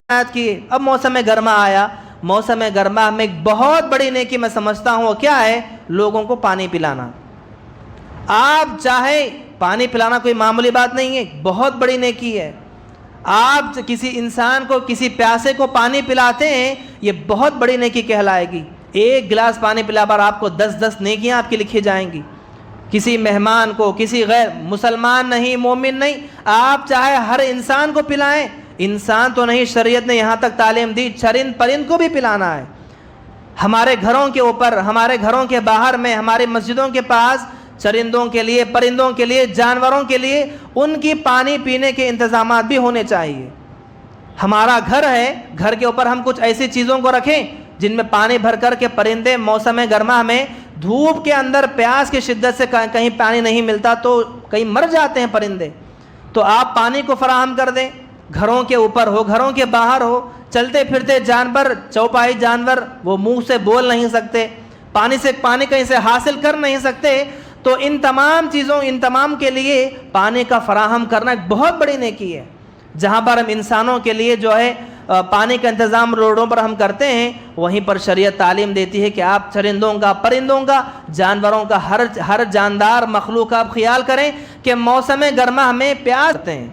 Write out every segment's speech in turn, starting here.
آیت کی۔ اب موسم گرما آیا، موسم گرما میں ایک بہت بڑی نیکی میں سمجھتا ہوں وہ کیا ہے؟ لوگوں کو پانی پلانا۔ آپ چاہے پانی پلانا کوئی معمولی بات نہیں ہے، بہت بڑی نیکی ہے۔ آپ کسی انسان کو، کسی پیاسے کو پانی پلاتے ہیں، یہ بہت بڑی نیکی کہلائے گی۔ ایک گلاس پانی پلا پر آپ کو 10 نیکیاں آپ کی لکھی جائیں گی۔ کسی مہمان کو، کسی غیر مسلمان نہیں، مومن نہیں، آپ چاہے ہر انسان کو پلائیں۔ انسان تو نہیں، شریعت نے یہاں تک تعلیم دی چرند پرند کو بھی پلانا ہے۔ ہمارے گھروں کے اوپر، ہمارے گھروں کے باہر میں، ہماری مسجدوں کے پاس چرندوں کے لیے، پرندوں کے لیے، جانوروں کے لیے ان کی پانی پینے کے انتظامات بھی ہونے چاہیے۔ ہمارا گھر ہے، گھر کے اوپر ہم کچھ ایسی چیزوں کو رکھیں جن میں پانی بھر کر کے پرندے موسم گرما میں دھوپ کے اندر پیاس کی شدت سے کہیں پانی نہیں ملتا تو کہیں مر جاتے ہیں پرندے، تو آپ پانی کو فراہم کر دیں۔ گھروں کے اوپر ہو، گھروں کے باہر ہو، چلتے پھرتے جانور، چوپائی جانور، وہ منہ سے بول نہیں سکتے، پانی کہیں سے حاصل کر نہیں سکتے، تو ان تمام چیزوں، ان تمام کے لیے پانی کا فراہم کرنا ایک بہت بڑی نیکی ہے۔ جہاں پر ہم انسانوں کے لیے جو ہے پانی کا انتظام روڈوں پر ہم کرتے ہیں، وہیں پر شریعت تعلیم دیتی ہے کہ آپ چرندوں کا، پرندوں کا، جانوروں کا، ہر جاندار مخلوق کا آپ خیال کریں کہ موسم گرما میں پیاس کرتے ہیں۔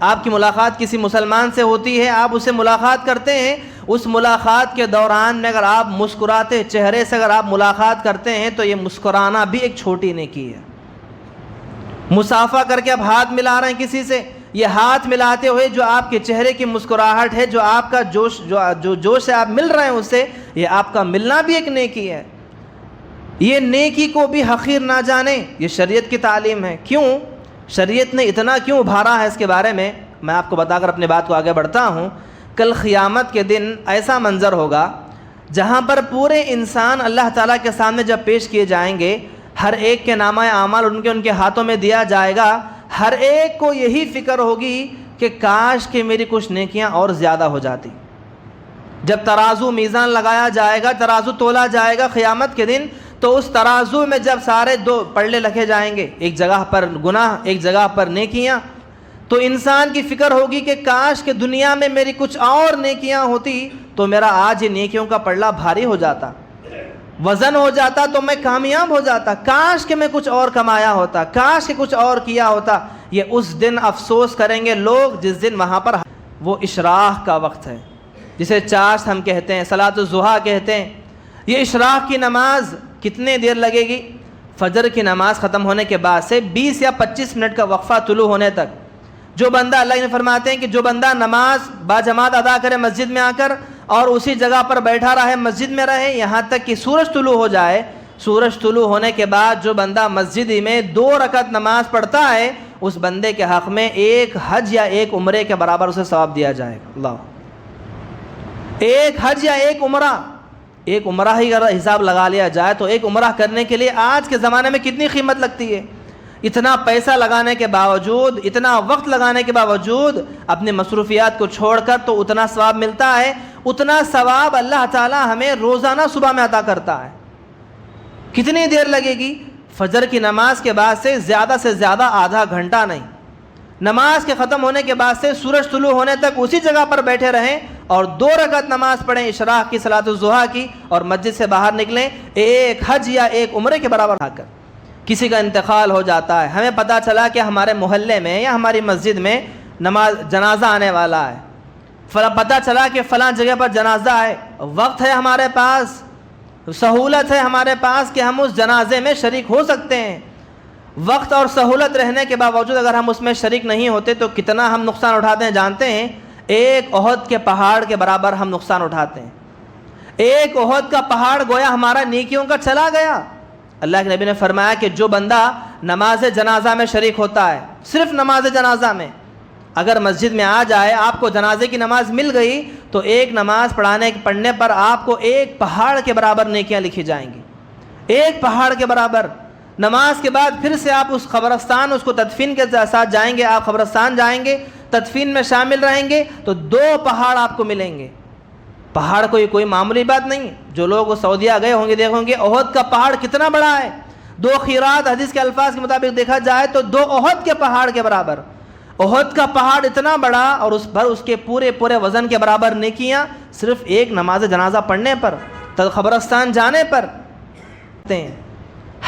آپ کی ملاقات کسی مسلمان سے ہوتی ہے، آپ اسے ملاقات کرتے ہیں، اس ملاقات کے دوران میں اگر آپ مسکراتے چہرے سے اگر آپ ملاقات کرتے ہیں تو یہ مسکرانا بھی ایک چھوٹی نیکی ہے۔ مصافحہ کر کے آپ ہاتھ ملا رہے ہیں کسی سے، یہ ہاتھ ملاتے ہوئے جو آپ کے چہرے کی مسکراہٹ ہے، جو آپ کا جوش سے آپ مل رہے ہیں اس سے، یہ آپ کا ملنا بھی ایک نیکی ہے۔ یہ نیکی کو بھی حقیر نہ جانیں، یہ شریعت کی تعلیم ہے۔ کیوں شریعت نے اتنا کیوں ابھارا ہے اس کے بارے میں میں آپ کو بتا کر اپنی بات کو آگے بڑھتا ہوں۔ کل قیامت کے دن ایسا منظر ہوگا جہاں پر پورے انسان اللہ تعالیٰ کے سامنے جب پیش کیے جائیں گے، ہر ایک کے نامہ اعمال ان کے ہاتھوں میں دیا جائے گا، ہر ایک کو یہی فکر ہوگی کہ کاش کہ میری کچھ نیکیاں اور زیادہ ہو جاتی۔ جب ترازو میزان لگایا جائے گا، ترازو تولا جائے گا قیامت کے دن، تو اس ترازو میں جب سارے دو پلڑے رکھے جائیں گے، ایک جگہ پر گناہ، ایک جگہ پر نیکیاں، تو انسان کی فکر ہوگی کہ کاش کہ دنیا میں میری کچھ اور نیکیاں ہوتی تو میرا آج یہ نیکیوں کا پلڑا بھاری ہو جاتا، وزن ہو جاتا، تو میں کامیاب ہو جاتا، کاش کہ میں کچھ اور کمایا ہوتا، کاش کہ کچھ اور کیا ہوتا۔ یہ اس دن افسوس کریں گے لوگ جس دن وہاں پر وہ اشراق کا وقت ہے، جسے چاشت ہم کہتے ہیں، صلاۃ الضحیٰ کہتے ہیں۔ یہ اشراق کی نماز کتنے دیر لگے گی؟ فجر کی نماز ختم ہونے کے بعد سے 20 یا 25 منٹ کا وقفہ طلوع ہونے تک، جو بندہ، اللہ نے فرماتے ہیں کہ جو بندہ نماز باجماعت ادا کرے مسجد میں آ کر اور اسی جگہ پر بیٹھا رہے، مسجد میں رہے یہاں تک کہ سورج طلوع ہو جائے، سورج طلوع ہونے کے بعد جو بندہ مسجد میں 2 رکعت نماز پڑھتا ہے، اس بندے کے حق میں ایک حج یا ایک عمرے کے برابر اسے ثواب دیا جائے گا۔ اللہ، ایک حج یا ایک عمرہ ہی اگر حساب لگا لیا جائے تو ایک عمرہ کرنے کے لیے آج کے زمانے میں کتنی قیمت لگتی ہے۔ اتنا پیسہ لگانے کے باوجود، اتنا وقت لگانے کے باوجود اپنی مصروفیات کو چھوڑ کر تو اتنا ثواب ملتا ہے، اتنا ثواب اللہ تعالی ہمیں روزانہ صبح میں عطا کرتا ہے۔ کتنی دیر لگے گی؟ فجر کی نماز کے بعد سے زیادہ آدھا گھنٹہ نہیں، نماز کے ختم ہونے کے بعد سے سورج طلوع ہونے تک اسی جگہ پر بیٹھے رہیں اور 2 رکعت نماز پڑھیں اشراق کی، صلاۃ الضحیٰ کی، اور مسجد سے باہر نکلیں ایک حج یا ایک عمرے کے برابر آ کر۔ کسی کا انتقال ہو جاتا ہے، ہمیں پتہ چلا کہ ہمارے محلے میں یا ہماری مسجد میں جنازہ آنے والا ہے، پتہ چلا کہ فلاں جگہ پر جنازہ ہے، وقت ہے ہمارے پاس، سہولت ہے ہمارے پاس کہ ہم اس جنازے میں شریک ہو سکتے ہیں۔ وقت اور سہولت رہنے کے باوجود اگر ہم اس میں شریک نہیں ہوتے تو کتنا ہم نقصان اٹھاتے ہیں جانتے ہیں؟ ایک احد کے پہاڑ کے برابر ہم نقصان اٹھاتے ہیں۔ ایک احد کا پہاڑ گویا ہمارا نیکیوں کا چلا گیا۔ اللہ کے نبی نے فرمایا کہ جو بندہ نماز جنازہ میں شریک ہوتا ہے، صرف نماز جنازہ میں، اگر مسجد میں آ جائے، آپ کو جنازے کی نماز مل گئی تو ایک نماز پڑھنے پر آپ کو ایک پہاڑ کے برابر نیکیاں لکھی جائیں گی، ایک پہاڑ کے برابر۔ نماز کے بعد پھر سے آپ اس قبرستان، اس کو تدفین کے ساتھ جائیں گے، آپ قبرستان جائیں گے، تدفین میں شامل رہیں گے تو 2 پہاڑ آپ کو ملیں گے۔ پہاڑ کوئی معمولی بات نہیں، جو لوگ سعودیہ گئے ہوں گے دیکھیں گے احد کا پہاڑ کتنا بڑا ہے، 2 خیرات حدیث کے الفاظ کے مطابق دیکھا جائے تو 2 احد کے پہاڑ کے برابر۔ احد کا پہاڑ اتنا بڑا اور اس پر اس کے پورے وزن کے برابر نیکیاں صرف ایک نماز جنازہ پڑھنے پر، قبرستان جانے پر ہیں۔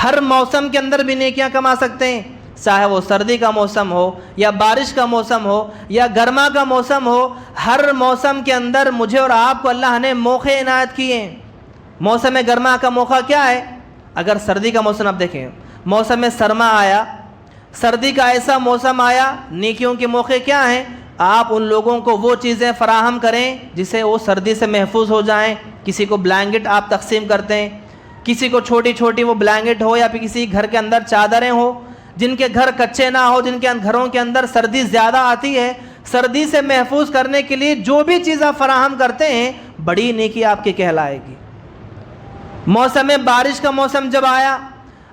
ہر موسم کے اندر بھی نیکیاں کما سکتے ہیں، چاہے وہ سردی کا موسم ہو یا بارش کا موسم ہو یا گرما کا موسم ہو، ہر موسم کے اندر مجھے اور آپ کو اللہ نے موقع عنایت کیے ہیں۔ موسم گرما کا موقع کیا ہے؟ اگر سردی کا موسم آپ دیکھیں، موسم سرما آیا، سردی کا ایسا موسم آیا، نیکیوں کے موقع کیا ہیں؟ آپ ان لوگوں کو وہ چیزیں فراہم کریں جس سے وہ سردی سے محفوظ ہو جائیں۔ کسی کو بلینکٹ آپ تقسیم کرتے ہیں، کسی کو چھوٹی چھوٹی وہ بلینکٹ ہو یا پھر کسی گھر کے اندر چادریں ہو، جن کے گھر کچے نہ ہو، جن کے گھروں کے اندر سردی زیادہ آتی ہے، سردی سے محفوظ کرنے کے لیے جو بھی چیز آپ فراہم کرتے ہیں بڑی نیکی آپ کی کہلائے گی۔ موسم بارش کا موسم جب آیا،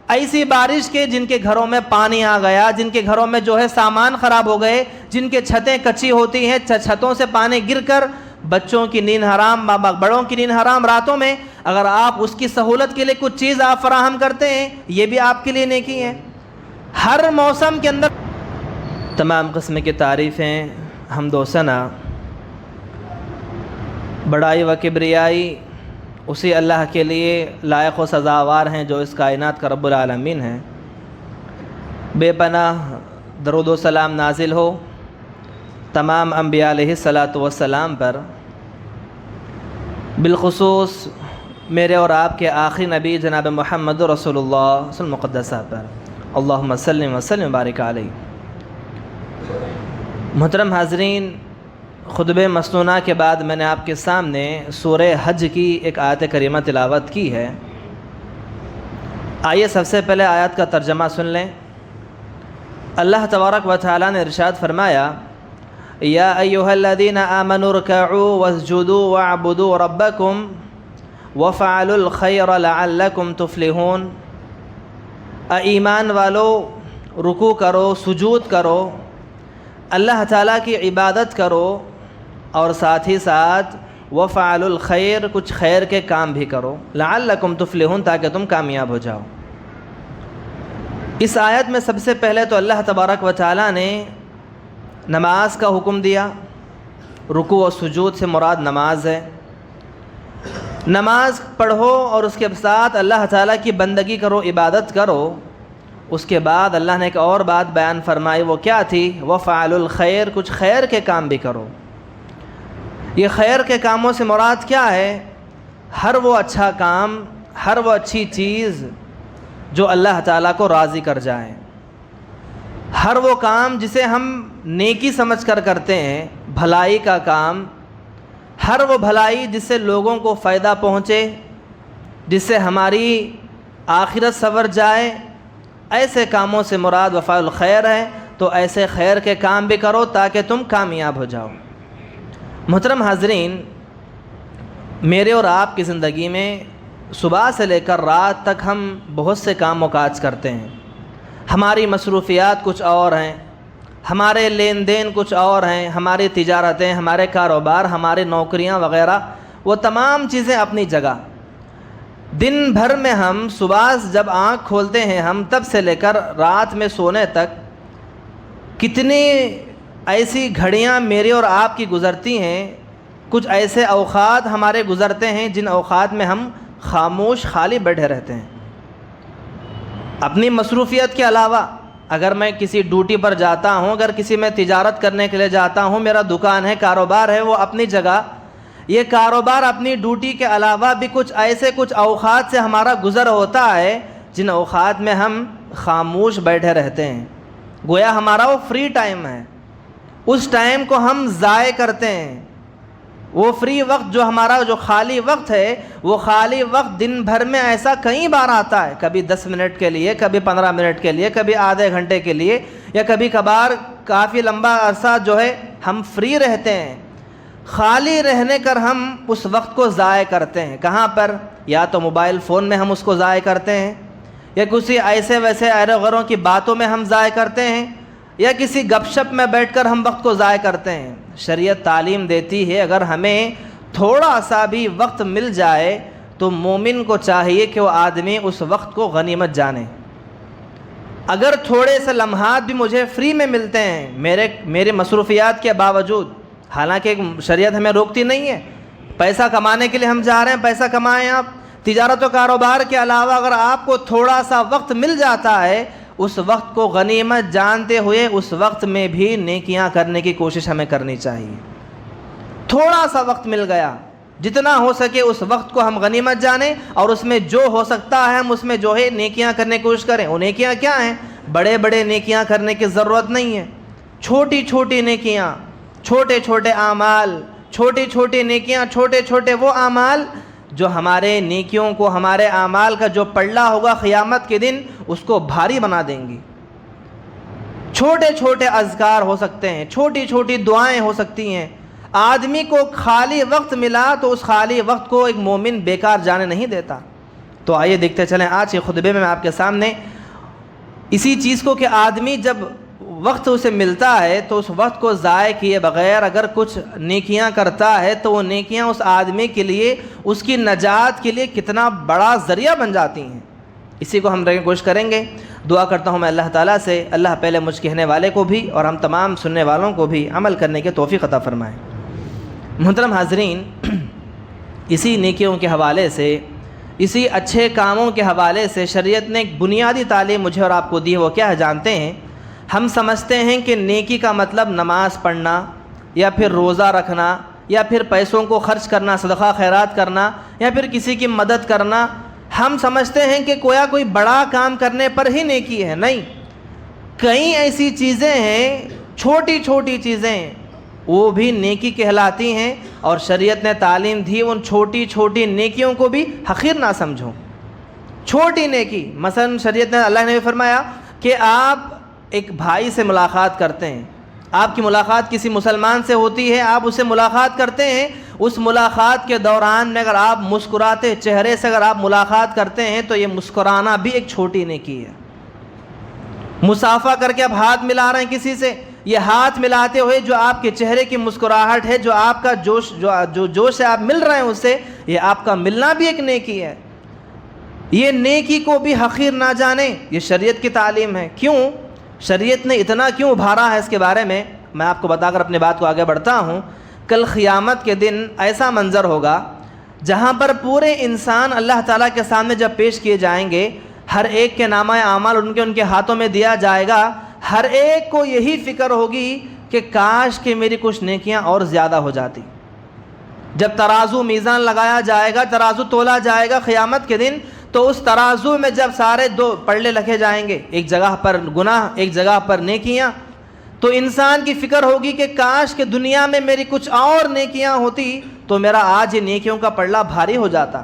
ایسی بارش کے جن کے گھروں میں پانی آ گیا، جن کے گھروں میں جو ہے سامان خراب ہو گئے، جن کے چھتیں کچی ہوتی ہیں، چھتوں سے پانی گر کر بچوں کی نیند حرام، بڑوں کی نیند حرام راتوں میں، اگر آپ اس کی سہولت کے لیے کچھ چیز آپ فراہم کرتے ہیں یہ بھی آپ کے لیے نیکی ہے۔ ہر موسم کے اندر تمام قسم کی تعریفیں، حمد و ثنا، بڑائی و کبریائی اسی اللہ کے لیے لائق و سزاوار ہیں جو اس کائنات کا رب العالمین ہے۔ بے پناہ درود و سلام نازل ہو تمام انبیاء علیہ الصلاۃ والسلام پر، بالخصوص میرے اور آپ کے آخری نبی جناب محمد رسول اللہ صلی اللہ علیہ وسلم مقدسہ پر، اللہم صلی وسلم وبارک علیہ۔ محترم حاضرین، خطبہ مسنونہ کے بعد میں نے آپ کے سامنے سورہ حج کی ایک آیت کریمہ تلاوت کی ہے۔ آئیے سب سے پہلے آیت کا ترجمہ سن لیں۔ اللہ تبارک و تعالیٰ نے ارشاد فرمایا، یا ایھا الذین آمنوا ارکعوا واسجدوا واعبدوا ربکم وفعلوا الخیر لعلکم تفلحون۔ اے ایمان والو، رکوع کرو، سجود کرو، اللہ تعالیٰ کی عبادت کرو، اور ساتھ ہی ساتھ وفعلوا الخیر، کچھ خیر کے کام بھی کرو، لعلکم تفلحون، تاکہ تم کامیاب ہو جاؤ۔ اس آیت میں سب سے پہلے تو اللہ تبارک و تعالیٰ نے نماز کا حکم دیا۔ رکوع و سجود سے مراد نماز ہے۔ نماز پڑھو اور اس کے ساتھ اللہ تعالیٰ کی بندگی کرو، عبادت کرو۔ اس کے بعد اللہ نے ایک اور بات بیان فرمائی، وہ کیا تھی؟ وفعلوا الخیر، کچھ خیر کے کام بھی کرو۔ یہ خیر کے کاموں سے مراد کیا ہے؟ ہر وہ اچھا کام، ہر وہ اچھی چیز جو اللہ تعالیٰ کو راضی کر جائے، ہر وہ کام جسے ہم نیکی سمجھ کر کرتے ہیں، بھلائی کا کام، ہر وہ بھلائی جس سے لوگوں کو فائدہ پہنچے، جس سے ہماری آخرت سنور جائے، ایسے کاموں سے مراد وفعل الخیر ہے۔ تو ایسے خیر کے کام بھی کرو تاکہ تم کامیاب ہو جاؤ۔ محترم حاضرین، میرے اور آپ کی زندگی میں صبح سے لے کر رات تک ہم بہت سے کام و کاج کرتے ہیں۔ ہماری مصروفیات کچھ اور ہیں، ہمارے لین دین کچھ اور ہیں، ہماری تجارتیں، ہمارے کاروبار، ہماری نوکریاں وغیرہ، وہ تمام چیزیں اپنی جگہ۔ دن بھر میں ہم صبح جب آنکھ کھولتے ہیں ہم تب سے لے کر رات میں سونے تک کتنی ایسی گھڑیاں میری اور آپ کی گزرتی ہیں، کچھ ایسے اوقات ہمارے گزرتے ہیں جن اوقات میں ہم خاموش خالی بیٹھے رہتے ہیں۔ اپنی مصروفیت کے علاوہ اگر میں کسی ڈیوٹی پر جاتا ہوں، اگر کسی میں تجارت کرنے کے لیے جاتا ہوں، میرا دکان ہے، کاروبار ہے، وہ اپنی جگہ، یہ کاروبار اپنی ڈیوٹی کے علاوہ بھی کچھ اوقات سے ہمارا گزر ہوتا ہے جن اوقات میں ہم خاموش بیٹھے رہتے ہیں، گویا ہمارا وہ فری ٹائم ہے، اس ٹائم کو ہم ضائع کرتے ہیں۔ وہ فری وقت جو ہمارا جو خالی وقت ہے، وہ خالی وقت دن بھر میں ایسا کئی بار آتا ہے، کبھی 10 منٹ کے لیے، کبھی 15 منٹ کے لیے، کبھی آدھے گھنٹے کے لیے، یا کبھی کبھار کافی لمبا عرصہ جو ہے ہم فری رہتے ہیں۔ خالی رہنے کر ہم اس وقت کو ضائع کرتے ہیں، کہاں پر؟ یا تو موبائل فون میں ہم اس کو ضائع کرتے ہیں، یا کسی ایسے ویسے ایرو غیروں کی باتوں میں ہم ضائع کرتے ہیں، یا کسی گپ شپ میں بیٹھ کر ہم وقت کو ضائع کرتے ہیں۔ شریعت تعلیم دیتی ہے اگر ہمیں تھوڑا سا بھی وقت مل جائے تو مومن کو چاہیے کہ وہ آدمی اس وقت کو غنیمت جانے۔ اگر تھوڑے سے لمحات بھی مجھے فری میں ملتے ہیں میرے مصروفیات کے باوجود، حالانکہ شریعت ہمیں روکتی نہیں ہے، پیسہ کمانے کے لیے ہم جا رہے ہیں، پیسہ کمائیں آپ، تجارت و کاروبار کے علاوہ اگر آپ کو تھوڑا سا وقت مل جاتا ہے، اس وقت کو غنیمت جانتے ہوئے اس وقت میں بھی نیکیاں کرنے کی کوشش ہمیں کرنی چاہیے۔ تھوڑا سا وقت مل گیا، جتنا ہو سکے اس وقت کو ہم غنیمت جانیں، اور اس میں جو ہو سکتا ہے ہم اس میں جو ہے نیکیاں کرنے کی کوشش کریں۔ وہ نیکیاں کیا ہیں؟ بڑے بڑے نیکیاں کرنے کی ضرورت نہیں ہے، چھوٹی چھوٹی نیکیاں، چھوٹے چھوٹے اعمال، چھوٹی چھوٹی نیکیاں، چھوٹے چھوٹے وہ اعمال جو ہمارے نیکیوں کو، ہمارے اعمال کا جو پلڑا ہوگا قیامت کے دن اس کو بھاری بنا دیں گی۔ چھوٹے چھوٹے اذکار ہو سکتے ہیں، چھوٹی چھوٹی دعائیں ہو سکتی ہیں۔ آدمی کو خالی وقت ملا تو اس خالی وقت کو ایک مومن بیکار جانے نہیں دیتا۔ تو آئیے دیکھتے چلیں آج کے خطبے میں آپ کے سامنے اسی چیز کو کہ آدمی جب وقت اسے ملتا ہے تو اس وقت کو ضائع کیے بغیر اگر کچھ نیکیاں کرتا ہے تو وہ نیکیاں اس آدمی کے لیے، اس کی نجات کے لیے کتنا بڑا ذریعہ بن جاتی ہیں۔ اسی کو ہم کوشش کریں گے۔ دعا کرتا ہوں میں اللہ تعالیٰ سے، اللہ پہلے مجھ کہنے والے کو بھی اور ہم تمام سننے والوں کو بھی عمل کرنے کے توفیق عطا فرمائے۔ محترم حاضرین، اسی نیکیوں کے حوالے سے، اسی اچھے کاموں کے حوالے سے شریعت نے ایک بنیادی تعلیم مجھے اور آپ کو دی ہے۔ وہ کیا ہے جانتے ہیں؟ ہم سمجھتے ہیں کہ نیکی کا مطلب نماز پڑھنا یا پھر روزہ رکھنا یا پھر پیسوں کو خرچ کرنا، صدقہ خیرات کرنا یا پھر کسی کی مدد کرنا۔ ہم سمجھتے ہیں کہ کوئی بڑا کام کرنے پر ہی نیکی ہے۔ نہیں، کئی ایسی چیزیں ہیں، چھوٹی چھوٹی چیزیں، وہ بھی نیکی کہلاتی ہیں، اور شریعت نے تعلیم دی ان چھوٹی چھوٹی نیکیوں کو بھی حقیر نہ سمجھو۔ چھوٹی نیکی، مثلا شریعت نے، اللہ نے بھی فرمایا کہ آپ ایک بھائی سے ملاقات کرتے ہیں، آپ کی ملاقات کسی مسلمان سے ہوتی ہے، آپ اسے ملاقات کرتے ہیں، اس ملاقات کے دوران میں اگر آپ مسکراتے چہرے سے اگر آپ ملاقات کرتے ہیں تو یہ مسکرانا بھی ایک چھوٹی نیکی ہے۔ مصافحہ کر کے آپ ہاتھ ملا رہے ہیں کسی سے، یہ ہاتھ ملاتے ہوئے جو آپ کے چہرے کی مسکراہٹ ہے، جو آپ کا جوش سے آپ مل رہے ہیں اس سے، یہ آپ کا ملنا بھی ایک نیکی ہے۔ یہ نیکی کو بھی حقیر نہ جانیں، یہ شریعت کی تعلیم ہے۔ کیوں شریعت نے اتنا کیوں ابھارا ہے اس کے بارے میں میں آپ کو بتا کر اپنی بات کو آگے بڑھتا ہوں۔ کل قیامت کے دن ایسا منظر ہوگا جہاں پر پورے انسان اللہ تعالیٰ کے سامنے جب پیش کیے جائیں گے، ہر ایک کے نامہ اعمال ان کے ہاتھوں میں دیا جائے گا۔ ہر ایک کو یہی فکر ہوگی کہ کاش کہ میری کچھ نیکیاں اور زیادہ ہو جاتی۔ جب ترازو میزان لگایا جائے گا، ترازو تولا جائے گا قیامت کے دن، تو اس ترازو میں جب سارے دو پلڑے رکھے جائیں گے، ایک جگہ پر گناہ، ایک جگہ پر نیکیاں، تو انسان کی فکر ہوگی کہ کاش کہ دنیا میں میری کچھ اور نیکیاں ہوتی تو میرا آج یہ نیکیوں کا پلڑا بھاری ہو جاتا،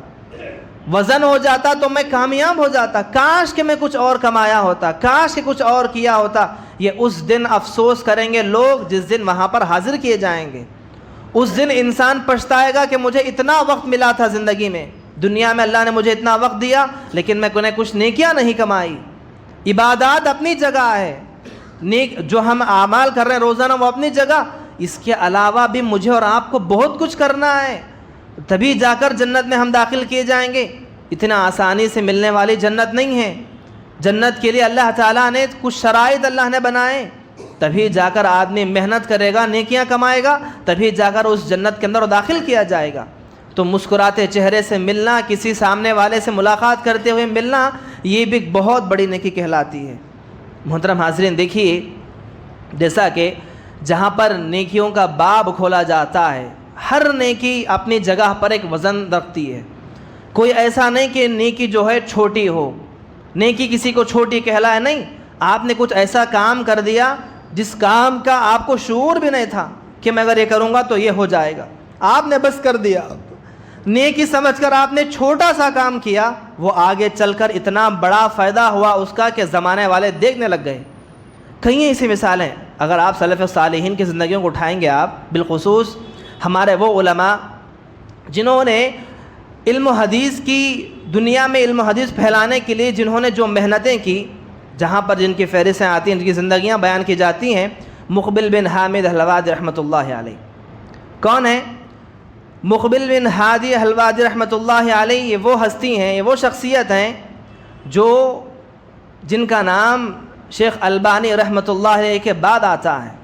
وزن ہو جاتا، تو میں کامیاب ہو جاتا۔ کاش کہ میں کچھ اور کمایا ہوتا، کاش کہ کچھ اور کیا ہوتا۔ یہ اس دن افسوس کریں گے لوگ جس دن وہاں پر حاضر کیے جائیں گے۔ اس دن انسان پچھتائے گا کہ مجھے اتنا وقت ملا تھا زندگی میں، دنیا میں اللہ نے مجھے اتنا وقت دیا لیکن میں کچھ نیکیاں نہیں کمائی۔ عبادات اپنی جگہ ہے، نیک جو ہم اعمال کر رہے ہیں روزانہ وہ اپنی جگہ، اس کے علاوہ بھی مجھے اور آپ کو بہت کچھ کرنا ہے، تبھی جا کر جنت میں ہم داخل کیے جائیں گے۔ اتنا آسانی سے ملنے والی جنت نہیں ہے۔ جنت کے لیے اللہ تعالیٰ نے کچھ شرائط اللہ نے بنائے، تبھی جا کر آدمی محنت کرے گا، نیکیاں کمائے گا، تبھی جا کر اس جنت کے اندر داخل کیا جائے گا۔ تو مسکراتے چہرے سے ملنا، کسی سامنے والے سے ملاقات کرتے ہوئے ملنا، یہ بھی بہت بڑی نیکی کہلاتی ہے۔ محترم حاضرین، دیکھیے جیسا کہ جہاں پر نیکیوں کا باب کھولا جاتا ہے، ہر نیکی اپنی جگہ پر ایک وزن رکھتی ہے۔ کوئی ایسا نہیں کہ نیکی جو ہے چھوٹی ہو، نیکی کسی کو چھوٹی کہلائے، نہیں۔ آپ نے کچھ ایسا کام کر دیا جس کام کا آپ کو شعور بھی نہیں تھا کہ میں اگر یہ کروں گا تو یہ ہو جائے گا، آپ نے بس کر دیا، نیکی سمجھ کر آپ نے چھوٹا سا کام کیا، وہ آگے چل کر اتنا بڑا فائدہ ہوا اس کا کہ زمانے والے دیکھنے لگ گئے۔ کئی ایسی مثالیں، اگر آپ سلف صالحین کی زندگیوں کو اٹھائیں گے آپ، بالخصوص ہمارے وہ علماء جنہوں نے علم و حدیث کی دنیا میں علم و حدیث پھیلانے کے لیے جنہوں نے جو محنتیں کی، جہاں پر جن کی فہرستیں آتی ہیں، جن کی زندگیاں بیان کی جاتی ہیں، مقبل بن حامد حلوادی رحمۃ اللہ علیہ۔ کون ہیں مقبل بن ہادی حلوادی رحمۃ اللہ علیہ؟ یہ وہ ہستی ہیں، یہ وہ شخصیت ہیں جن کا نام شیخ البانی رحمۃ اللہ علیہ کے بعد آتا ہے۔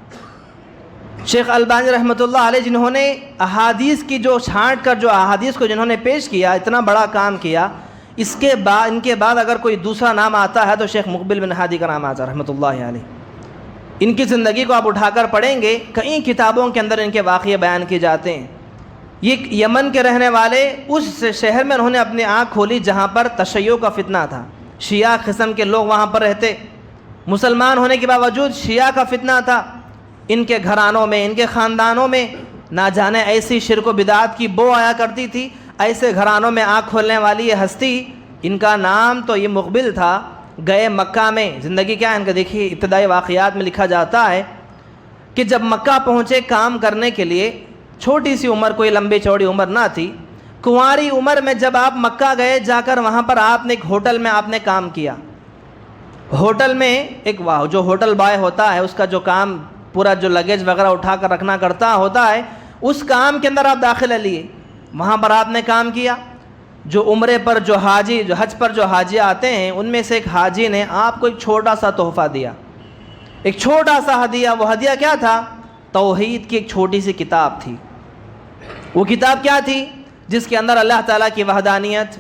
شیخ البانی رحمۃ اللہ علیہ جنہوں نے احادیث کی جو چھانٹ کر جو احادیث کو جنہوں نے پیش کیا، اتنا بڑا کام کیا، اس کے بعد ان کے بعد اگر کوئی دوسرا نام آتا ہے تو شیخ مقبل بن ہادی کا نام آتا ہے رحمۃ اللہ علیہ۔ ان کی زندگی کو آپ اٹھا کر پڑھیں گے، کئی کتابوں کے اندر ان کے واقعے بیان کیے جاتے ہیں۔ یہ یمن کے رہنے والے، اس شہر میں انہوں نے اپنی آنکھ کھولی جہاں پر تشیع کا فتنہ تھا، شیعہ قسم کے لوگ وہاں پر رہتے، مسلمان ہونے کے باوجود شیعہ کا فتنہ تھا ان کے گھرانوں میں، ان کے خاندانوں میں، نہ جانے ایسی شرک و بدعت کی بو آیا کرتی تھی۔ ایسے گھرانوں میں آنکھ کھولنے والی یہ ہستی، ان کا نام تو یہ مقبل تھا، گئے مکہ میں۔ زندگی کیا ہے ان کا دیکھیے، ابتدائی واقعات میں لکھا جاتا ہے کہ جب مکہ پہنچے کام کرنے کے لیے، چھوٹی سی عمر، کوئی لمبی چوڑی عمر نہ تھی، کنواری عمر میں جب آپ مکہ گئے، جا کر وہاں پر آپ نے ایک ہوٹل میں آپ نے کام کیا۔ ہوٹل میں ایک جو ہوٹل بوائے ہوتا ہے، اس کا جو کام پورا جو لگیج وغیرہ اٹھا کر رکھنا کرتا ہوتا ہے، اس کام کے اندر آپ داخلہ لیے، وہاں پر آپ نے کام کیا۔ جو عمرے پر جو حاجی، جو حج پر جو حاجی آتے ہیں، ان میں سے ایک حاجی نے آپ کو ایک چھوٹا سا تحفہ دیا، ایک چھوٹا سا ہدیہ۔ وہ ہدیہ کیا تھا؟ توحید کی ایک چھوٹی سی کتاب تھی۔ وہ کتاب کیا تھی؟ جس کے اندر اللہ تعالیٰ کی وحدانیت،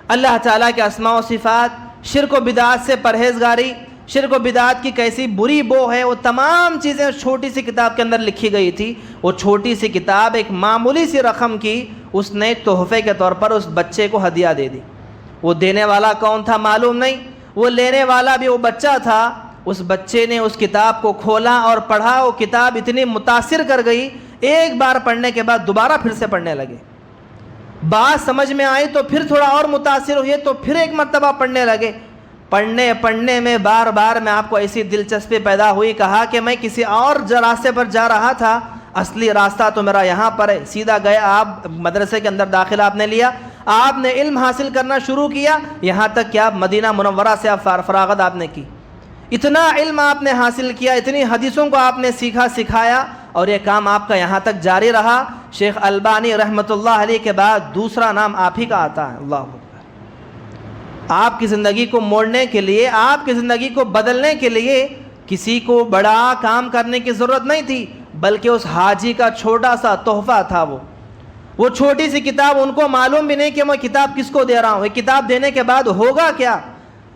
اللہ تعالیٰ کے اسماء و صفات، شرک و بدعات سے پرہیزگاری، شرک و بدعات کی کیسی بری بو ہے، وہ تمام چیزیں اس چھوٹی سی کتاب کے اندر لکھی گئی تھی۔ وہ چھوٹی سی کتاب ایک معمولی سی رقم کی اس نے تحفے کے طور پر اس بچے کو ہدیہ دے دی۔ وہ دینے والا کون تھا معلوم نہیں، وہ لینے والا بھی وہ بچہ تھا۔ اس بچے نے اس کتاب کو کھولا اور پڑھا، وہ کتاب اتنی متاثر کر گئی، ایک بار پڑھنے کے بعد دوبارہ پھر سے پڑھنے لگے۔ بات سمجھ میں آئی تو پھر تھوڑا اور متاثر ہوئے تو پھر ایک مرتبہ پڑھنے لگے۔ پڑھنے میں بار بار میں آپ کو ایسی دلچسپی پیدا ہوئی، کہا کہ میں کسی اور راستے پر جا رہا تھا، اصلی راستہ تو میرا یہاں پر ہے۔ سیدھا گئے آپ مدرسے کے اندر داخلہ آپ نے لیا، آپ نے علم حاصل کرنا شروع کیا، یہاں تک کہ آپ مدینہ منورہ سے آپ فراغت آپ نے کی۔ اتنا علم آپ نے حاصل کیا، اتنی حدیثوں کو آپ نے سیکھا سکھایا، اور یہ کام آپ کا یہاں تک جاری رہا۔ شیخ البانی رحمۃ اللہ علیہ کے بعد دوسرا نام آپ ہی کا آتا ہے۔ اللہ اکبر۔ آپ کی زندگی کو موڑنے کے لیے، آپ کی زندگی کو بدلنے کے لیے کسی کو بڑا کام کرنے کی ضرورت نہیں تھی، بلکہ اس حاجی کا چھوٹا سا تحفہ تھا۔ وہ چھوٹی سی کتاب، ان کو معلوم بھی نہیں کہ میں کتاب کس کو دے رہا ہوں، یہ کتاب دینے کے بعد ہوگا کیا۔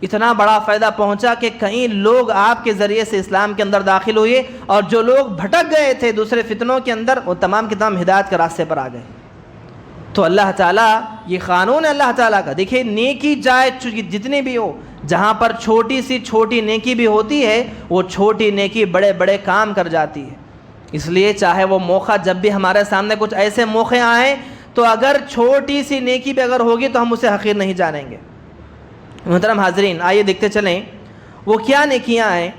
اتنا بڑا فائدہ پہنچا کہ کئی لوگ آپ کے ذریعے سے اسلام کے اندر داخل ہوئے، اور جو لوگ بھٹک گئے تھے دوسرے فتنوں کے اندر، وہ تمام کے تمام ہدایت کے راستے پر آ گئے۔ تو اللہ تعالیٰ، یہ قانون ہے اللہ تعالیٰ کا۔ دیکھیے، نیکی جائے جتنی بھی ہو، جہاں پر چھوٹی سی چھوٹی نیکی بھی ہوتی ہے، وہ چھوٹی نیکی بڑے بڑے کام کر جاتی ہے۔ اس لیے چاہے وہ موقع، جب بھی ہمارے سامنے کچھ ایسے موقع آئیں، تو اگر چھوٹی سی نیکی بھی اگر ہوگی تو ہم اسے حقیر نہیں جانیں گے۔ محترم حاضرین، آئیے دیکھتے چلیں وہ کیا نیکیاں ہیں۔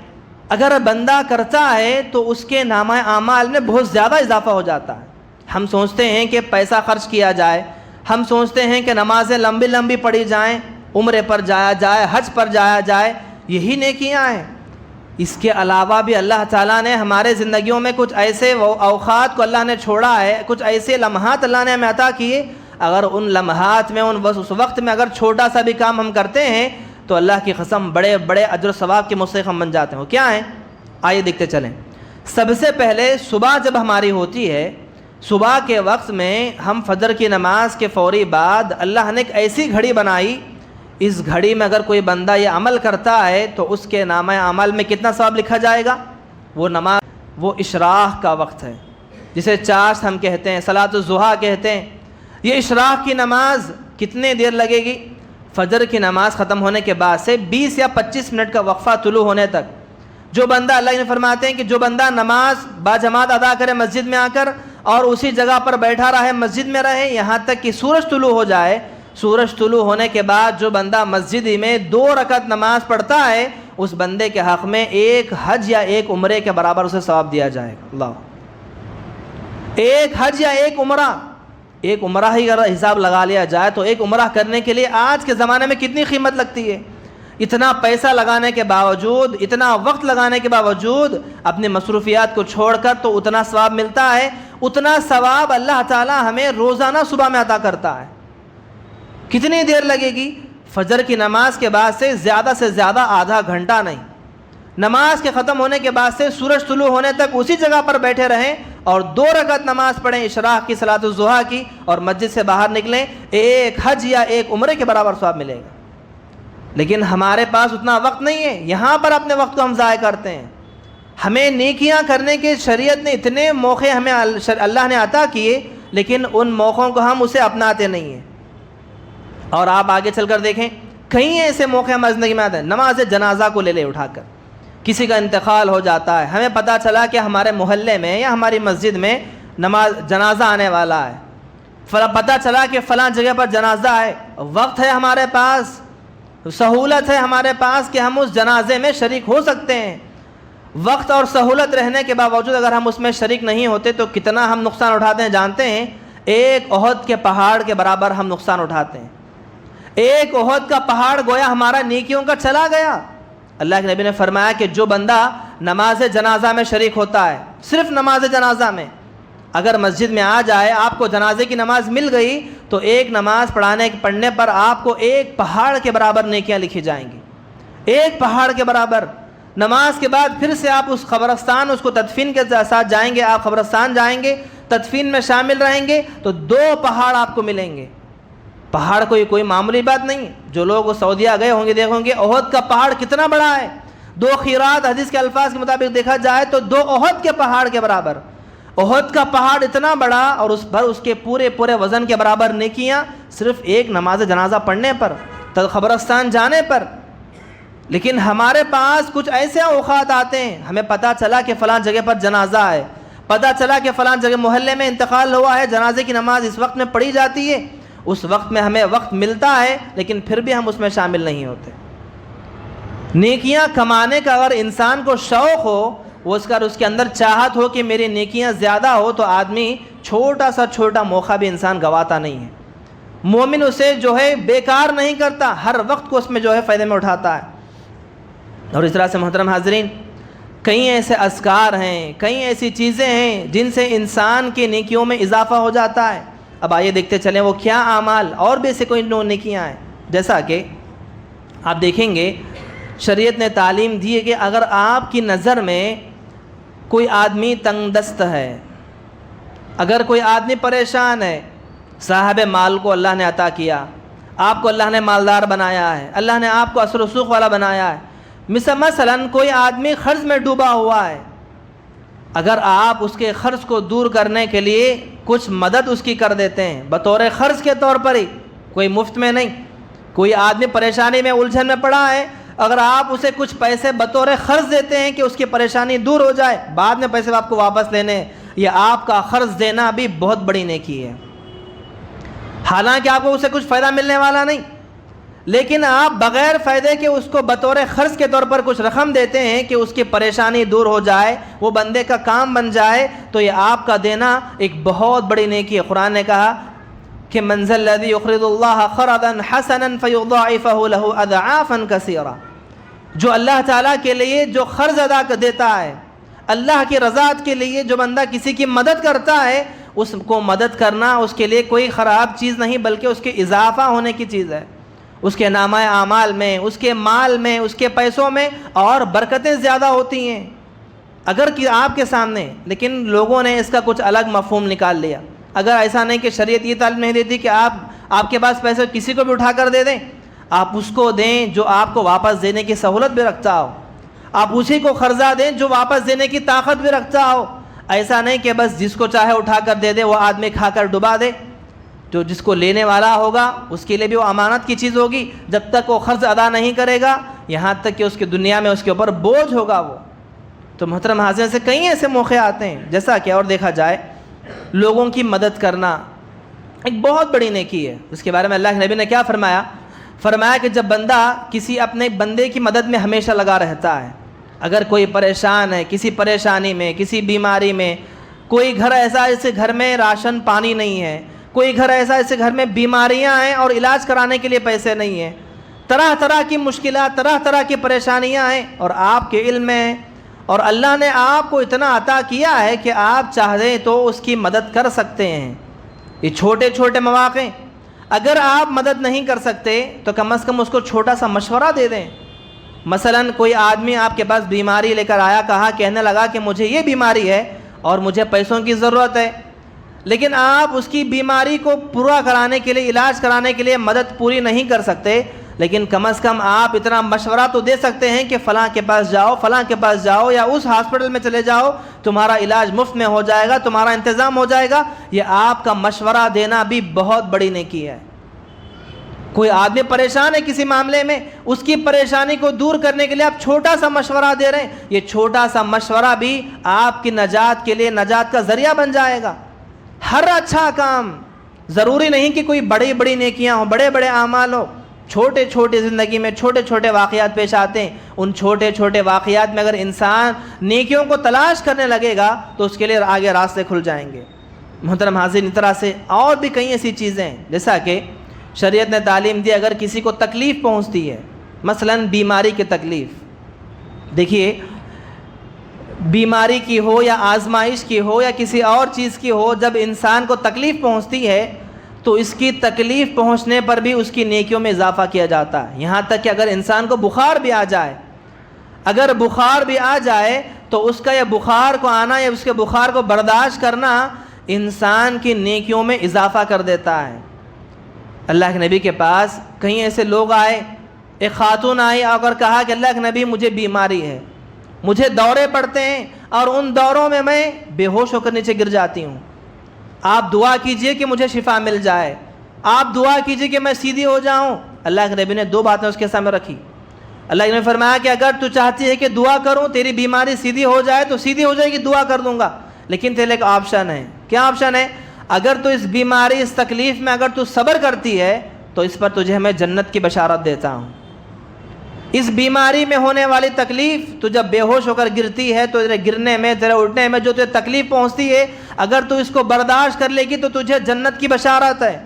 اگر بندہ کرتا ہے تو اس کے نامہ اعمال میں بہت زیادہ اضافہ ہو جاتا ہے۔ ہم سوچتے ہیں کہ پیسہ خرچ کیا جائے، ہم سوچتے ہیں کہ نمازیں لمبی لمبی پڑھی جائیں، عمرے پر جایا جائے، حج پر جایا جائے، یہی نیکیاں ہیں۔ اس کے علاوہ بھی اللہ تعالیٰ نے ہمارے زندگیوں میں کچھ ایسے اوقات کو اللہ نے چھوڑا ہے، کچھ ایسے لمحات اللہ نے ہمیں عطا کیے، اگر ان لمحات میں، اس وقت میں اگر چھوٹا سا بھی کام ہم کرتے ہیں تو اللہ کی قسم بڑے بڑے اجر و ثواب کے مستحق ہم بن جاتے ہیں۔ وہ کیا ہیں؟ آئیے دیکھتے چلیں۔ سب سے پہلے صبح جب ہماری ہوتی ہے، صبح کے وقت میں ہم فجر کی نماز کے فوری بعد اللہ نے ایک ایسی گھڑی بنائی، اس گھڑی میں اگر کوئی بندہ یہ عمل کرتا ہے تو اس کے نامہ اعمال میں کتنا ثواب لکھا جائے گا؟ وہ نماز، وہ اشراق کا وقت ہے، جسے چاشت ہم کہتے ہیں، صلاۃ الضحیٰ کہتے ہیں۔ یہ اشراق کی نماز کتنے دیر لگے گی؟ فجر کی نماز ختم ہونے کے بعد سے 20 یا 25 منٹ کا وقفہ طلوع ہونے تک۔ جو بندہ، اللہ نے فرماتے ہیں کہ جو بندہ نماز باجماعت ادا کرے مسجد میں آ کر، اور اسی جگہ پر بیٹھا رہے، مسجد میں رہے یہاں تک کہ سورج طلوع ہو جائے، سورج طلوع ہونے کے بعد جو بندہ مسجد میں 2 رکعت نماز پڑھتا ہے، اس بندے کے حق میں ایک حج یا ایک عمرے کے برابر اسے ثواب دیا جائے گا۔ اللہ، ایک حج یا ایک عمرہ ہی اگر حساب لگا لیا جائے تو ایک عمرہ کرنے کے لیے آج کے زمانے میں کتنی قیمت لگتی ہے۔ اتنا پیسہ لگانے کے باوجود، اتنا وقت لگانے کے باوجود اپنی مصروفیات کو چھوڑ کر تو اتنا ثواب ملتا ہے، اتنا ثواب اللہ تعالیٰ ہمیں روزانہ صبح میں عطا کرتا ہے۔ کتنی دیر لگے گی؟ فجر کی نماز کے بعد سے زیادہ آدھا گھنٹہ نہیں، نماز کے ختم ہونے کے بعد سے سورج طلوع ہونے تک اسی جگہ پر بیٹھے رہیں اور 2 رکعت نماز پڑھیں اشراق کی صلاۃ الضحیٰ کی اور مسجد سے باہر نکلیں، ایک حج یا ایک عمرے کے برابر ثواب ملے گا۔ لیکن ہمارے پاس اتنا وقت نہیں ہے، یہاں پر اپنے وقت کو ہم ضائع کرتے ہیں۔ ہمیں نیکیاں کرنے کے شریعت نے اتنے موقع ہمیں اللہ نے عطا کیے، لیکن ان موقعوں کو ہم اسے اپناتے نہیں ہیں۔ اور آپ آگے چل کر دیکھیں، کئی ایسے موقع ہماری زندگی میں آتے ہیں۔ نماز جنازہ کو لے اٹھا کر کسی کا انتقال ہو جاتا ہے، ہمیں پتہ چلا کہ ہمارے محلے میں یا ہماری مسجد میں نماز جنازہ آنے والا ہے، پتہ چلا کہ فلاں جگہ پر جنازہ ہے، وقت ہے ہمارے پاس، سہولت ہے ہمارے پاس کہ ہم اس جنازے میں شریک ہو سکتے ہیں۔ وقت اور سہولت رہنے کے باوجود اگر ہم اس میں شریک نہیں ہوتے تو کتنا ہم نقصان اٹھاتے ہیں جانتے ہیں؟ ایک احد کے پہاڑ کے برابر ہم نقصان اٹھاتے ہیں۔ ایک احد کا پہاڑ گویا ہمارا نیکیوں کا چلا گیا۔ اللہ کے نبی نے فرمایا کہ جو بندہ نماز جنازہ میں شریک ہوتا ہے، صرف نماز جنازہ میں، اگر مسجد میں آ جائے، آپ کو جنازے کی نماز مل گئی تو ایک نماز پڑھنے پر آپ کو ایک پہاڑ کے برابر نیکیاں لکھی جائیں گی، ایک پہاڑ کے برابر۔ نماز کے بعد پھر سے آپ اس قبرستان، اس کو تدفین کے ساتھ جائیں گے، آپ قبرستان جائیں گے، تدفین میں شامل رہیں گے تو 2 پہاڑ آپ کو ملیں گے۔ پہاڑ کوئی معمولی بات نہیں ہے۔ جو لوگ سعودیہ گئے ہوں گے دیکھیں گے احد کا پہاڑ کتنا بڑا ہے، 2 خیرات حدیث کے الفاظ کے مطابق دیکھا جائے تو 2 احد کے پہاڑ کے برابر۔ احد کا پہاڑ اتنا بڑا اور اس کے پورے وزن کے برابر نیکیاں صرف ایک نماز جنازہ پڑھنے پر، قبرستان جانے پر۔ لیکن ہمارے پاس کچھ ایسے اوقات آتے ہیں، ہمیں پتہ چلا کہ فلاں جگہ پر جنازہ ہے، پتہ چلا کہ فلاں جگہ محلے میں انتقال ہوا ہے، جنازے کی نماز اس وقت میں پڑھی جاتی ہے، اس وقت میں ہمیں وقت ملتا ہے لیکن پھر بھی ہم اس میں شامل نہیں ہوتے۔ نیکیاں کمانے کا اگر انسان کو شوق ہو، اس کے اندر چاہت ہو کہ میری نیکیاں زیادہ ہو، تو آدمی چھوٹا موقع بھی انسان گواتا نہیں ہے۔ مومن اسے بیکار نہیں کرتا، ہر وقت کو اس میں فائدے میں اٹھاتا ہے۔ اور اس طرح سے محترم حاضرین، کئی ایسے اذکار ہیں، کئی ایسی چیزیں ہیں جن سے انسان کی نیکیوں میں اضافہ ہو جاتا ہے۔ اب آئیے دیکھتے چلیں وہ کیا اعمال اور بھی ایسے کوئی نیکیاں ہیں۔ جیسا کہ آپ دیکھیں گے شریعت نے تعلیم دی ہے کہ اگر آپ کی نظر میں کوئی آدمی تنگ دست ہے، اگر کوئی آدمی پریشان ہے، صاحب مال کو اللہ نے عطا کیا، آپ کو اللہ نے مالدار بنایا ہے، اللہ نے آپ کو اثر و رسوخ والا بنایا ہے، مثلاً کوئی آدمی قرض میں ڈوبا ہوا ہے، اگر آپ اس کے قرض کو دور کرنے کے لیے کچھ مدد اس کی کر دیتے ہیں بطور قرض کے طور پر ہی، کوئی مفت میں نہیں، کوئی آدمی پریشانی میں الجھن میں پڑا ہے، اگر آپ اسے کچھ پیسے بطور قرض دیتے ہیں کہ اس کی پریشانی دور ہو جائے، بعد میں پیسے آپ کو واپس لینے، یہ آپ کا قرض دینا بھی بہت بڑی نیکی ہے۔ حالانکہ آپ کو اسے کچھ فائدہ ملنے والا نہیں، لیکن آپ بغیر فائدے کے اس کو بطور قرض کے طور پر کچھ رقم دیتے ہیں کہ اس کی پریشانی دور ہو جائے، وہ بندے کا کام بن جائے، تو یہ آپ کا دینا ایک بہت بڑی نیکی ہے۔ قرآن نے کہا کہ من ذا الذی یقرض اللہ قرضا حسنا فیضاعفہ لہ اضعافا کثیرا، جو اللہ تعالیٰ کے لیے جو قرض ادا دیتا ہے، اللہ کی رضاعت کے لیے جو بندہ کسی کی مدد کرتا ہے، اس کو مدد کرنا اس کے لیے کوئی خراب چیز نہیں بلکہ اس کے اضافہ ہونے کی چیز ہے، اس کے نامہ اعمال میں، اس کے مال میں، اس کے پیسوں میں اور برکتیں زیادہ ہوتی ہیں اگر کہ آپ کے سامنے۔ لیکن لوگوں نے اس کا کچھ الگ مفہوم نکال لیا۔ اگر ایسا نہیں کہ شریعت یہ تعلیم نہیں دیتی کہ آپ کے پاس پیسے کسی کو بھی اٹھا کر دے دیں، آپ اس کو دیں جو آپ کو واپس دینے کی سہولت بھی رکھتا ہو، آپ اسی کو قرضہ دیں جو واپس دینے کی طاقت بھی رکھتا ہو۔ ایسا نہیں کہ بس جس کو چاہے اٹھا کر دے دے، وہ آدمی کھا کر ڈبا دے۔ جو جس کو لینے والا ہوگا اس کے لیے بھی وہ امانت کی چیز ہوگی، جب تک وہ قرض ادا نہیں کرے گا، یہاں تک کہ اس کی دنیا میں اس کے اوپر بوجھ ہوگا وہ۔ تو محترم حاضرین، سے کئی ایسے موقع آتے ہیں جیسا کہ اور دیکھا جائے لوگوں کی مدد کرنا ایک بہت بڑی نیکی ہے۔ اس کے بارے میں اللہ کے نبی نے کیا فرمایا کہ جب بندہ کسی اپنے بندے کی مدد میں ہمیشہ لگا رہتا ہے، اگر کوئی پریشان ہے، کسی پریشانی میں، کسی بیماری میں، کوئی گھر ایسا جیسے گھر میں راشن پانی نہیں ہے، کوئی گھر ایسا جیسے گھر میں بیماریاں ہیں اور علاج کرانے کے لیے پیسے نہیں ہیں، طرح طرح کی مشکلات، طرح طرح کی پریشانیاں ہیں، اور آپ کے علم میں اور اللہ نے آپ کو اتنا عطا کیا ہے کہ آپ چاہیں تو اس کی مدد کر سکتے ہیں۔ یہ چھوٹے چھوٹے مواقع، اگر آپ مدد نہیں کر سکتے تو کم از کم اس کو چھوٹا سا مشورہ دے دیں، مثلاً کوئی آدمی آپ کے پاس بیماری لے کر آیا، کہنے لگا کہ مجھے یہ بیماری ہے اور مجھے پیسوں کی ضرورت ہے، لیکن آپ اس کی بیماری کو پورا کرانے کے لیے، علاج کرانے کے لیے مدد پوری نہیں کر سکتے، لیکن کم از کم آپ اتنا مشورہ تو دے سکتے ہیں کہ فلاں کے پاس جاؤ، فلاں کے پاس جاؤ، یا اس ہاسپٹل میں چلے جاؤ، تمہارا علاج مفت میں ہو جائے گا، تمہارا انتظام ہو جائے گا۔ یہ آپ کا مشورہ دینا بھی بہت بڑی نیکی ہے۔ کوئی آدمی پریشان ہے کسی معاملے میں، اس کی پریشانی کو دور کرنے کے لیے آپ چھوٹا سا مشورہ دے رہے ہیں، یہ چھوٹا سا مشورہ بھی آپ کی نجات کے لیے نجات کا ذریعہ بن جائے گا۔ ہر اچھا کام، ضروری نہیں کہ کوئی بڑی بڑی نیکیاں ہوں، بڑے بڑے اعمال ہوں، چھوٹے چھوٹے زندگی میں چھوٹے چھوٹے واقعات پیش آتے ہیں، ان چھوٹے چھوٹے واقعات میں اگر انسان نیکیوں کو تلاش کرنے لگے گا تو اس کے لیے آگے راستے کھل جائیں گے۔ محترم حاضرین، اس طرح سے اور بھی کئی ایسی چیزیں ہیں، جیسا کہ شریعت نے تعلیم دی، اگر کسی کو تکلیف پہنچتی ہے، مثلاً بیماری کی تکلیف، دیکھیے بیماری کی ہو یا آزمائش کی ہو یا کسی اور چیز کی ہو، جب انسان کو تکلیف پہنچتی ہے تو اس کی تکلیف پہنچنے پر بھی اس کی نیکیوں میں اضافہ کیا جاتا ہے۔ یہاں تک کہ اگر انسان کو بخار بھی آ جائے، اگر بخار بھی آ جائے تو اس کا یہ بخار کو آنا یا اس کے بخار کو برداشت کرنا انسان کی نیکیوں میں اضافہ کر دیتا ہے۔ اللہ کے نبی کے پاس کئی ایسے لوگ آئے، ایک خاتون آئی اور کہا کہ اللہ کے نبی مجھے بیماری ہے، مجھے دورے پڑتے ہیں اور ان دوروں میں میں بے ہوش ہو کر نیچے گر جاتی ہوں، آپ دعا کیجئے کہ مجھے شفا مل جائے، آپ دعا کیجئے کہ میں سیدھی ہو جاؤں۔ اللہ کے نبی نے دو باتیں اس کے سامنے رکھی۔ اللہ کے نبی نے فرمایا کہ اگر تو چاہتی ہے کہ دعا کروں تیری بیماری سیدھی ہو جائے تو سیدھی ہو جائے گی، دعا کر دوں گا، لیکن تیرے ایک آپشن ہے۔ کیا آپشن ہے؟ اگر تو اس بیماری، اس تکلیف میں اگر تو صبر کرتی ہے تو اس پر تجھے میں جنت کی بشارت دیتا ہوں۔ اس بیماری میں ہونے والی تکلیف، تو جب بے ہوش ہو کر گرتی ہے تو تیرے گرنے میں، تیرے اٹھنے میں جو تجھے تکلیف پہنچتی ہے، اگر تو اس کو برداشت کر لے گی تو تجھے جنت کی بشارت ہے،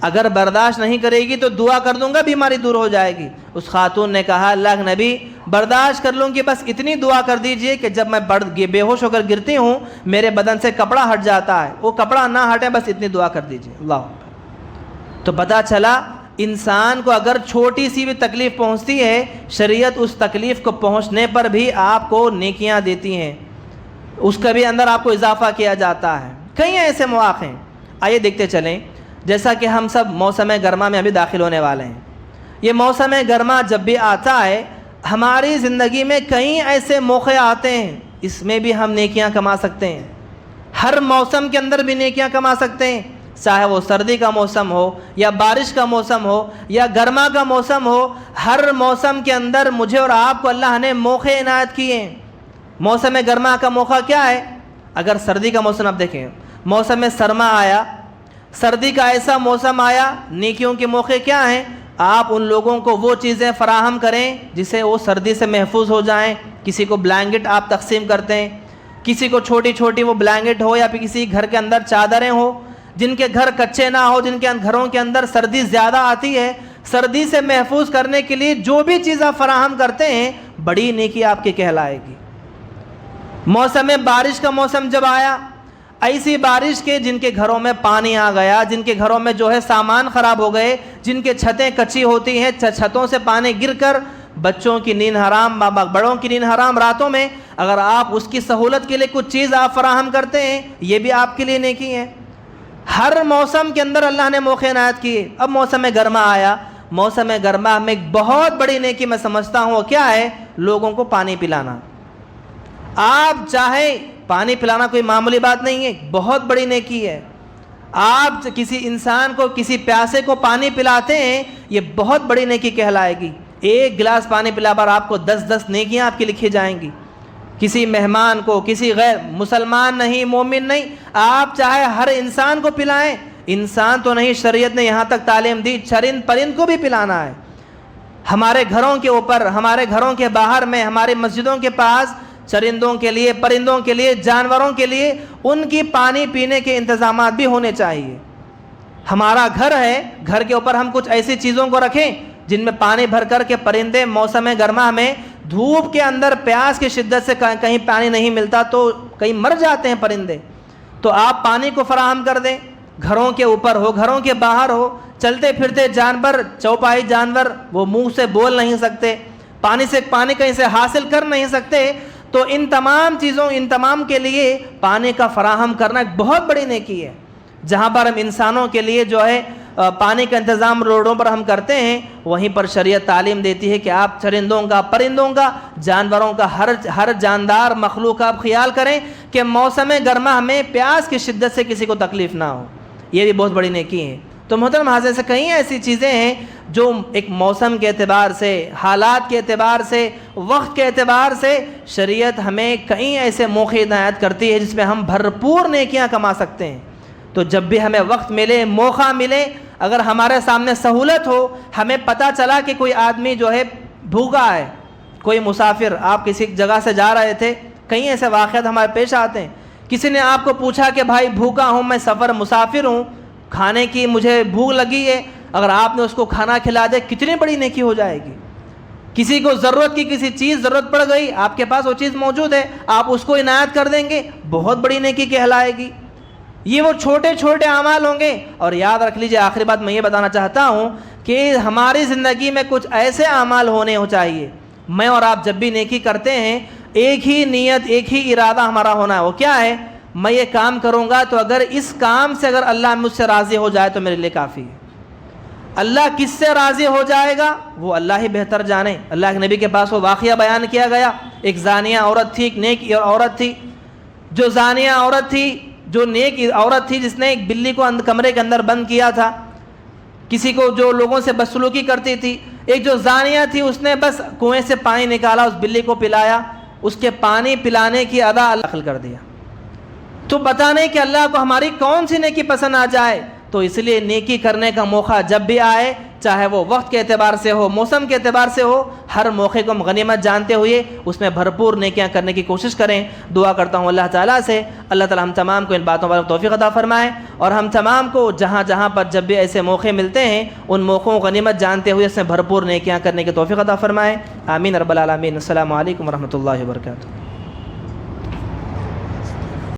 اگر برداشت نہیں کرے گی تو دعا کر دوں گا بیماری دور ہو جائے گی۔ اس خاتون نے کہا اللہ کے نبی برداشت کر لوں گی، بس اتنی دعا کر دیجئے کہ جب میں بے ہوش ہو کر گرتی ہوں میرے بدن سے کپڑا ہٹ جاتا ہے، وہ کپڑا نہ ہٹے، بس اتنی دعا کر دیجئے۔ اللہ تو پتہ چلا انسان کو اگر چھوٹی سی بھی تکلیف پہنچتی ہے، شریعت اس تکلیف کو پہنچنے پر بھی آپ کو نیکیاں دیتی ہیں، اس کا بھی اندر آپ کو اضافہ کیا جاتا ہے۔ کئی ایسے مواقع ہیں، آئیے دیکھتے چلیں۔ جیسا کہ ہم سب موسم گرما میں ابھی داخل ہونے والے ہیں، یہ موسم گرما جب بھی آتا ہے ہماری زندگی میں کئی ایسے موقع آتے ہیں، اس میں بھی ہم نیکیاں کما سکتے ہیں، ہر موسم کے اندر بھی نیکیاں کما سکتے ہیں، چاہے وہ سردی کا موسم ہو یا بارش کا موسم ہو یا گرما کا موسم ہو، ہر موسم کے اندر مجھے اور آپ کو اللہ نے موقع عنایت کیے ہیں۔ موسم گرما کا موقع کیا ہے؟ اگر سردی کا موسم آپ دیکھیں، موسم سرما آیا، سردی کا ایسا موسم آیا، نیکیوں کے موقع کیا ہیں؟ آپ ان لوگوں کو وہ چیزیں فراہم کریں جسے وہ سردی سے محفوظ ہو جائیں۔ کسی کو بلینکٹ آپ تقسیم کرتے ہیں، کسی کو چھوٹی چھوٹی وہ بلینکٹ ہو یا پھر کسی گھر کے اندر چادریں ہو، جن کے گھر کچے نہ ہو، جن کے گھروں کے اندر سردی زیادہ آتی ہے، سردی سے محفوظ کرنے کے لیے جو بھی چیز آپ فراہم کرتے ہیں بڑی نیکی آپ کی کہلائے گی۔ موسم بارش کا موسم جب آیا، ایسی بارش کے جن کے گھروں میں پانی آ گیا، جن کے گھروں میں جو ہے سامان خراب ہو گئے، جن کے چھتیں کچی ہوتی ہیں، چھتوں سے پانی گر کر بچوں کی نیند حرام، بڑوں کی نیند حرام راتوں میں، اگر آپ اس کی سہولت کے لیے کچھ چیز آپ فراہم کرتے ہیں یہ بھی آپ کے لیے نیکی ہے۔ ہر موسم کے اندر اللہ نے موقع عنایت کیے۔ اب موسم گرما آیا، موسم گرما میں ایک بہت بڑی نیکی میں سمجھتا ہوں وہ کیا ہے؟ لوگوں کو پانی پلانا۔ آپ چاہے پانی پلانا کوئی معمولی بات نہیں ہے، بہت بڑی نیکی ہے۔ آپ کسی انسان کو، کسی پیاسے کو پانی پلاتے ہیں یہ بہت بڑی نیکی کہلائے گی۔ ایک گلاس پانی پلا پر آپ کو 10 نیکیاں آپ کی لکھی جائیں گی۔ کسی مہمان کو، کسی غیر مسلمان نہیں، مومن نہیں، آپ چاہے ہر انسان کو پلائیں، انسان تو نہیں، شریعت نے یہاں تک تعلیم دی چرند پرند کو بھی پلانا ہے۔ ہمارے گھروں کے اوپر، ہمارے گھروں کے باہر میں، ہماری مسجدوں کے پاس چرندوں کے لیے، پرندوں کے لیے، جانوروں کے لیے ان کی پانی پینے کے انتظامات بھی ہونے چاہیے۔ ہمارا گھر ہے، گھر کے اوپر ہم کچھ ایسی چیزوں کو رکھیں جن میں پانی بھر کر کے پرندے موسم گرما میں دھوپ کے اندر پیاس کی شدت سے کہیں پانی نہیں ملتا تو کہیں مر جاتے ہیں پرندے، تو آپ پانی کو فراہم کر دیں۔ گھروں کے اوپر ہو، گھروں کے باہر ہو، چلتے پھرتے جانور، چوپائی جانور وہ منہ سے بول نہیں سکتے، پانی کہیں سے حاصل کر نہیں سکتے، تو ان تمام چیزوں، ان تمام کے لیے پانی کا فراہم کرنا ایک بہت بڑی نیکی ہے۔ جہاں پر ہم انسانوں کے لیے جو ہے پانی کا انتظام روڈوں پر ہم کرتے ہیں، وہیں پر شریعت تعلیم دیتی ہے کہ آپ چرندوں کا، پرندوں کا، جانوروں کا، ہر جاندار مخلوق کا آپ خیال کریں کہ موسم گرما میں پیاس کی شدت سے کسی کو تکلیف نہ ہو۔ یہ بھی بہت بڑی نیکی ہے۔ تو محترم حاضرین، سے کئی ایسی چیزیں ہیں جو ایک موسم کے اعتبار سے، حالات کے اعتبار سے، وقت کے اعتبار سے شریعت ہمیں کئی ایسے موقع عنایت کرتی ہے جس میں ہم بھرپور نیکیاں کما سکتے ہیں۔ تو جب بھی ہمیں وقت ملے، موقع ملے، اگر ہمارے سامنے سہولت ہو، ہمیں پتہ چلا کہ کوئی آدمی جو ہے بھوکا ہے، کوئی مسافر، آپ کسی جگہ سے جا رہے تھے، کئی ایسے واقعات ہمارے پیش آتے ہیں، کسی نے آپ کو پوچھا کہ بھائی بھوکا ہوں، میں سفر مسافر ہوں، کھانے کی مجھے بھوک لگی ہے، اگر آپ نے اس کو کھانا کھلا دے کتنی بڑی نیکی ہو جائے گی۔ کسی کو ضرورت کی کسی چیز ضرورت پڑ گئی، آپ کے پاس وہ چیز موجود ہے، آپ اس کو عنایت کر دیں گے، بہت بڑی نیکی کہلائے گی۔ یہ وہ چھوٹے چھوٹے اعمال ہوں گے۔ اور یاد رکھ لیجئے، آخری بات میں یہ بتانا چاہتا ہوں کہ ہماری زندگی میں کچھ ایسے اعمال ہونے چاہیے، میں اور آپ جب بھی نیکی کرتے ہیں ایک ہی نیت، ایک ہی ارادہ ہمارا ہونا ہے۔ وہ کیا ہے؟ میں یہ کام کروں گا تو اگر اس کام سے اگر اللہ مجھ سے راضی ہو جائے تو میرے لیے کافی ہے۔ اللہ کس سے راضی ہو جائے گا وہ اللہ ہی بہتر جانے۔ اللہ کے نبی کے پاس وہ واقعہ بیان کیا گیا، ایک زانیہ عورت تھی، ایک نیک عورت تھی۔ جو زانیہ عورت تھی، جو نیک عورت تھی، جس نے ایک بلی کو کمرے کے اندر بند کیا تھا، کسی کو جو لوگوں سے بدسلوکی کرتی تھی۔ ایک جو زانیہ تھی، اس نے بس کنویں سے پانی نکالا، اس بلی کو پلایا، اس کے پانی پلانے کی ادا اللہ دخل کر دیا۔ تو پتہ نہیں کہ اللہ کو ہماری کون سی نیکی پسند آ جائے۔ تو اس لیے نیکی کرنے کا موقع جب بھی آئے، چاہے وہ وقت کے اعتبار سے ہو، موسم کے اعتبار سے ہو، ہر موقع کو ہم غنیمت جانتے ہوئے اس میں بھرپور نیکیاں کرنے کی کوشش کریں۔ دعا کرتا ہوں اللہ تعالیٰ سے، اللہ تعالیٰ ہم تمام کو ان باتوں پر توفیق عطا فرمائے، اور ہم تمام کو جہاں جہاں پر جب بھی ایسے موقع ملتے ہیں ان موقعوں کو غنیمت جانتے ہوئے اس میں بھرپور نیکیاں کرنے کی توفیق عطا فرمائے۔ آمین رب العالمین۔ السلام علیکم ورحمۃ اللہ وبرکاتہ۔